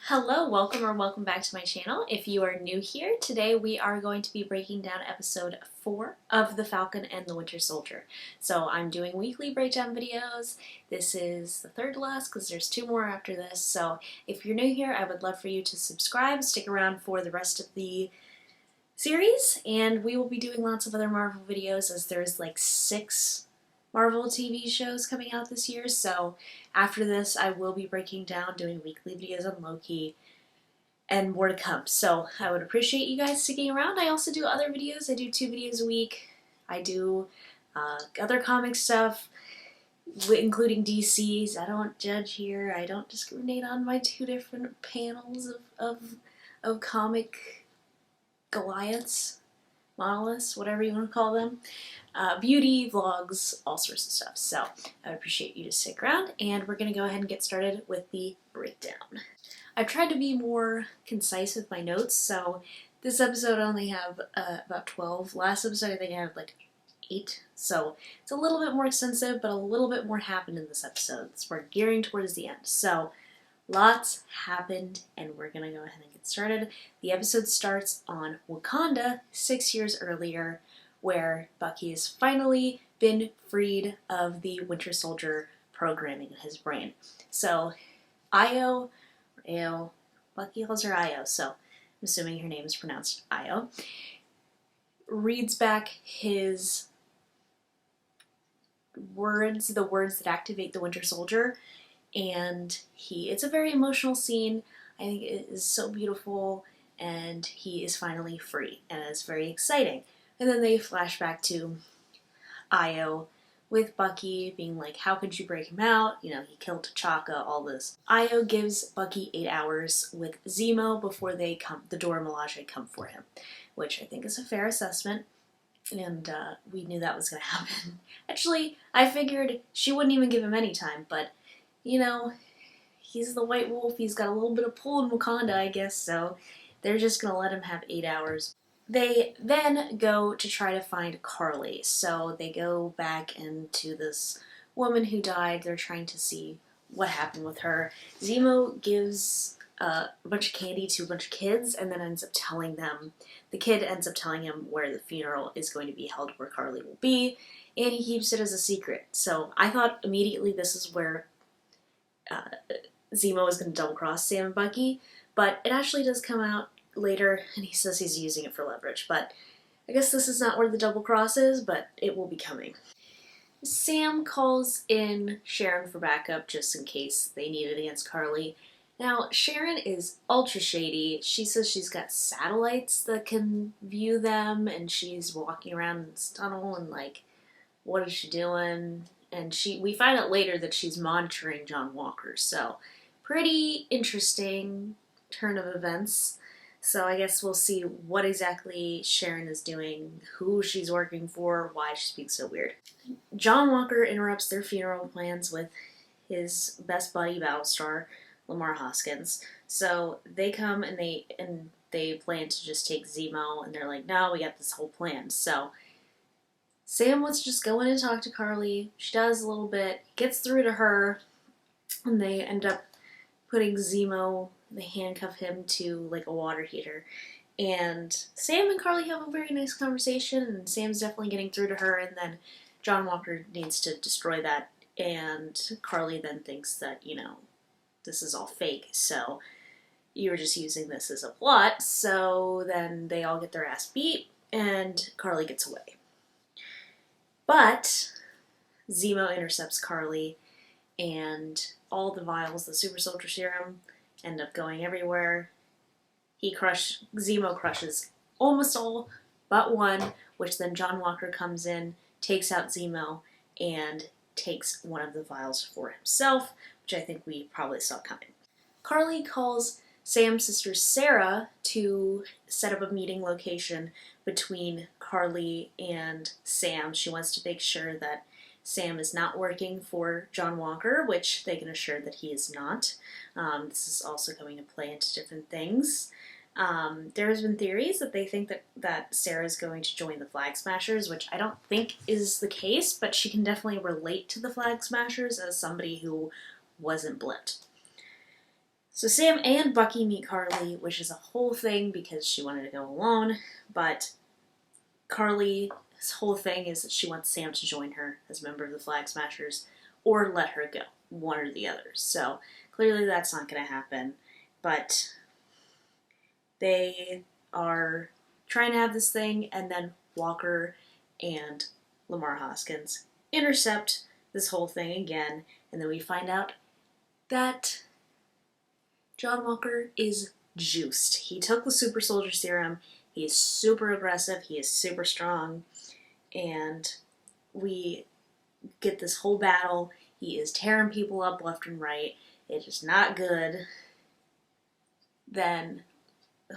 Hello, welcome back to my channel. If you are new here, today we are going to be breaking down episode 4 of The Falcon and the Winter Soldier. So I'm doing weekly breakdown videos. This is the third to last because there's 2 more after this. So if you're new here, I would love for you to subscribe, stick around for the rest of the series, and we will be doing lots of other Marvel videos as there's like 6 Marvel TV shows coming out this year, so after this I will be breaking down, doing weekly videos on Loki, and more to come. So I would appreciate you guys sticking around. I also do other videos. I do 2 videos a week. I do other comic stuff, including DC's. I don't judge here. I don't discriminate on my 2 different panels of comic Goliaths, monoliths, whatever you want to call them. Beauty, vlogs, all sorts of stuff. So I would appreciate you to stick around, and we're going to go ahead and get started with the breakdown. I've tried to be more concise with my notes, so this episode I only have about 12. Last episode I think I had like 8, so it's a little bit more extensive, but a little bit more happened in this episode. We're gearing towards the end, so lots happened, and we're going to go ahead and get started. The episode starts on Wakanda 6 years earlier, where Bucky has finally been freed of the Winter Soldier programming in his brain. So Io, or Ao, Bucky calls her Io, so I'm assuming her name is pronounced Io, reads back his words, the words that activate the Winter Soldier, and it's a very emotional scene. I think it is so beautiful, and he is finally free, and it's very exciting. And then they flash back to Io with Bucky being like, how could you break him out? You know, he killed T'Chaka, all this. Io gives Bucky 8 hours with Zemo before the Dora Milaje come for him, which I think is a fair assessment, and we knew that was going to happen. Actually, I figured she wouldn't even give him any time, but, you know, he's the White Wolf, he's got a little bit of pull in Wakanda, I guess, so they're just going to let him have 8 hours. They then go to try to find Carly, so they go back into this woman who died. They're trying to see what happened with her. Zemo gives a bunch of candy to a bunch of kids, and then the kid ends up telling him where the funeral is going to be held, where Carly will be, and he keeps it as a secret. So I thought immediately this is where Zemo is going to double-cross Sam and Bucky, but it actually does come out later, and he says he's using it for leverage, but I guess this is not where the double cross is, but it will be coming. Sam calls in Sharon for backup just in case they need it against Carly. Now, Sharon is ultra shady. She says she's got satellites that can view them, and she's walking around in this tunnel, and like, what is she doing? And we find out later that she's monitoring John Walker, so pretty interesting turn of events. So I guess we'll see what exactly Sharon is doing, who she's working for, why she speaks so weird. John Walker interrupts their funeral plans with his best buddy Battlestar, Lamar Hoskins. So they come and they plan to just take Zemo, and they're like, no, we got this whole plan. So Sam wants to just go in and talk to Carly. She does a little bit, gets through to her, and they end up putting Zemo, they handcuff him to like a water heater, and Sam and Carly have a very nice conversation, and Sam's definitely getting through to her, and then John Walker needs to destroy that, and Carly then thinks that, you know, this is all fake, so you were just using this as a plot. So then they all get their ass beat, and Carly gets away. But Zemo intercepts Carly, and all the vials, the super soldier serum, end up going everywhere. Zemo crushes almost all but one, which then John Walker comes in, takes out Zemo, and takes one of the vials for himself, which I think we probably saw coming. Carly calls Sam's sister Sarah to set up a meeting location between Carly and Sam. She wants to make sure that Sam is not working for John Walker, which they can assure that he is not. This is also coming to play into different things. There has been theories that they think that Sarah is going to join the Flag Smashers, which I don't think is the case, but she can definitely relate to the Flag Smashers as somebody who wasn't blipped. So Sam and Bucky meet Carly, which is a whole thing because she wanted to go alone, but Carly's whole thing is that she wants Sam to join her as a member of the Flag Smashers or let her go, one or the other. So clearly that's not going to happen, but they are trying to have this thing, and then Walker and Lamar Hoskins intercept this whole thing again, and then we find out that John Walker is juiced. He took the super soldier serum, he is super aggressive, he is super strong, and we get this whole battle. He is tearing people up left and right. It is not good. Then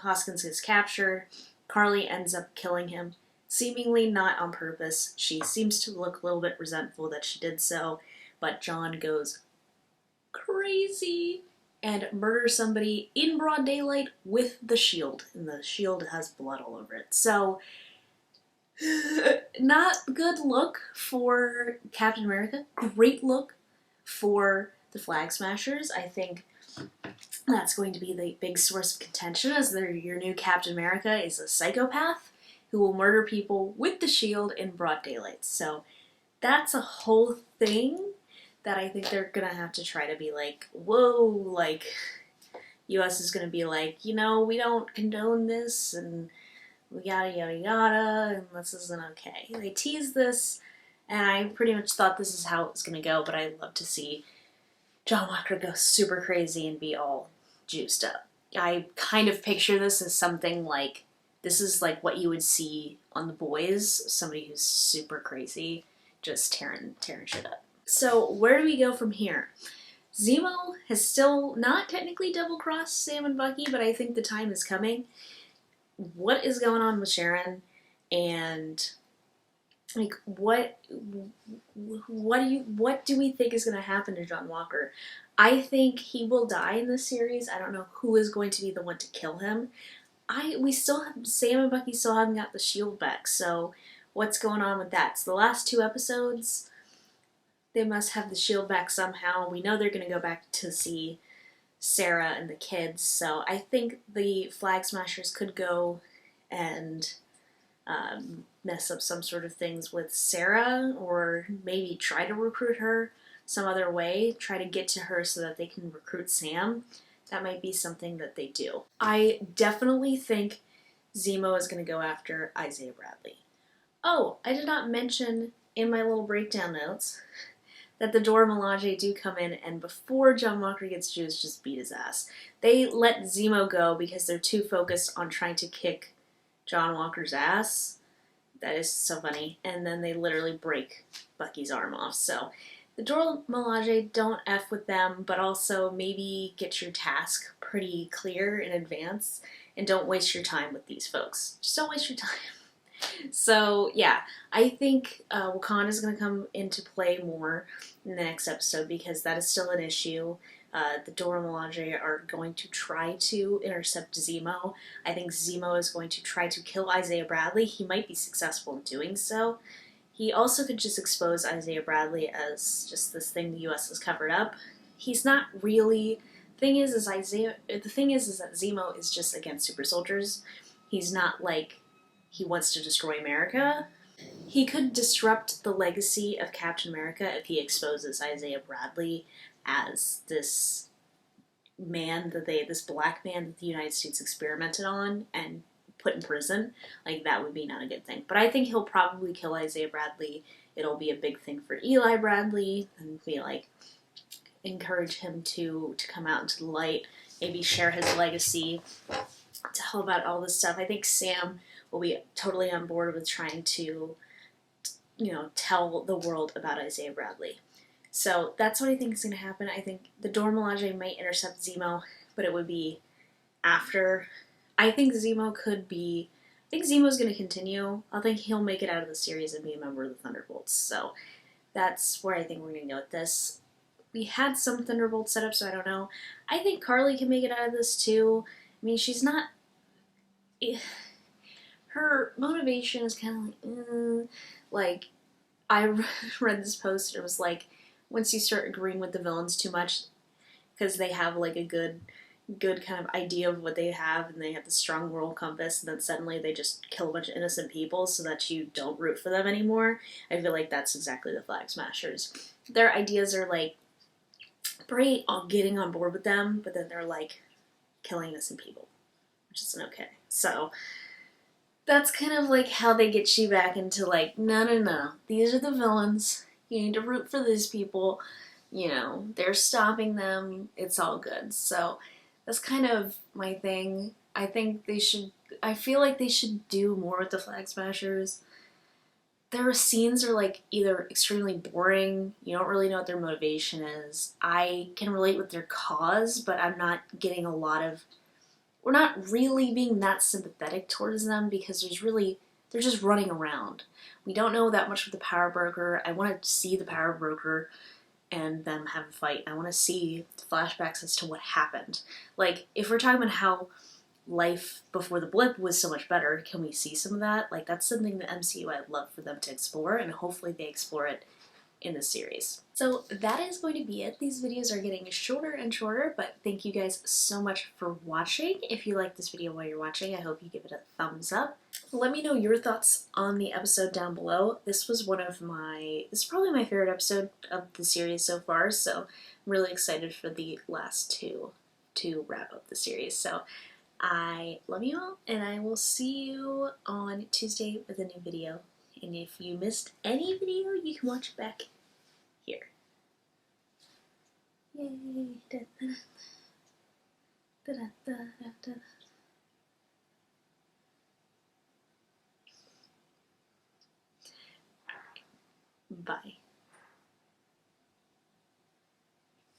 Hoskins gets captured. Carly ends up killing him, seemingly not on purpose. She seems to look a little bit resentful that she did so, but John goes crazy and murders somebody in broad daylight with the shield, and the shield has blood all over it. So, not good look for Captain America. Great look for the Flag Smashers. I think that's going to be the big source of contention, as your new Captain America is a psychopath who will murder people with the shield in broad daylight. So that's a whole thing that I think they're gonna have to try to be like, whoa, like, US is gonna be like, you know, we don't condone this, and we yada yada yada, and this isn't okay. They teased this, and I pretty much thought this is how it was gonna go, but I'd love to see John Walker go super crazy and be all juiced up. I kind of picture this as something like, this is like what you would see on The Boys, somebody who's super crazy, just tearing shit up. So where do we go from here? Zemo has still not technically double-crossed Sam and Bucky, but I think the time is coming. What is going on with Sharon? And like, what do we think is going to happen to John Walker? I think he will die in this series. I don't know who is going to be the one to kill him. We still have, Sam and Bucky still haven't got the shield back, so what's going on with that? So the last 2 episodes, they must have the shield back somehow. We know they're going to go back to see Sarah and the kids, so I think the Flag Smashers could go and mess up some sort of things with Sarah, or maybe try to recruit her some other way, try to get to her so that they can recruit Sam. That might be something that they do. I definitely think Zemo is going to go after Isaiah Bradley. Oh, I did not mention in my little breakdown notes that the Dora Milaje do come in, and before John Walker gets juiced, just beat his ass. They let Zemo go because they're too focused on trying to kick John Walker's ass. That is so funny. And then they literally break Bucky's arm off. So the Dora Milaje, don't F with them, but also maybe get your task pretty clear in advance, and don't waste your time with these folks. Just don't waste your time. So yeah, I think Wakanda is going to come into play more in the next episode, because that is still an issue. The Dora Milaje are going to try to intercept Zemo. I think Zemo is going to try to kill Isaiah Bradley. He might be successful in doing so. He also could just expose Isaiah Bradley as just this thing the U.S. has covered up. He's not really. The thing is that Zemo is just against super soldiers. He's not like he wants to destroy America. He could disrupt the legacy of Captain America if he exposes Isaiah Bradley as this man this black man that the United States experimented on and put in prison. Like, that would be not a good thing. But I think he'll probably kill Isaiah Bradley. It'll be a big thing for Eli Bradley, and be like, encourage him to come out into the light, maybe share his legacy, to help out all this stuff. I think Sam will be totally on board with trying to, tell the world about Isaiah Bradley. So that's what I think is going to happen. I think the Dora Milaje might intercept Zemo, but it would be after. I think Zemo's going to continue. I think he'll make it out of the series and be a member of the Thunderbolts. So that's where I think we're going to go with this. We had some Thunderbolts set up, so I don't know. I think Carly can make it out of this too. I mean, she's not. Her motivation is kind of like, I read this post, and it was like, once you start agreeing with the villains too much, because they have like a good good kind of idea of what they have, and they have the strong moral compass, and then suddenly they just kill a bunch of innocent people so that you don't root for them anymore. I feel like that's exactly the Flag Smashers. Their ideas are like great on getting on board with them, but then they're like killing innocent people, which isn't okay. So that's kind of like how they get you back into like, no, these are the villains. You need to root for these people. You know, they're stopping them. It's all good. So that's kind of my thing. I feel like they should do more with the Flag Smashers. Their scenes are like either extremely boring, you don't really know what their motivation is. I can relate with their cause, but I'm not getting a lot of, we're not really being that sympathetic towards them because they're just running around. We don't know that much of the Power Broker. I want to see the Power Broker and them have a fight. I want to see flashbacks as to what happened. Like, if we're talking about how life before the blip was so much better, can we see some of that? Like, that's something the MCU I'd love for them to explore, and hopefully they explore it in this series. So that is going to be it. These videos are getting shorter and shorter, but thank you guys so much for watching. If you like this video while you're watching, I hope you give it a thumbs up. Let me know your thoughts on the episode down below. This is probably my favorite episode of the series so far, so I'm really excited for the last two to wrap up the series. So I love you all, and I will see you on Tuesday with a new video. And if you missed any video, you can watch it back here. Yay! Da, da, da, da, da. Bye.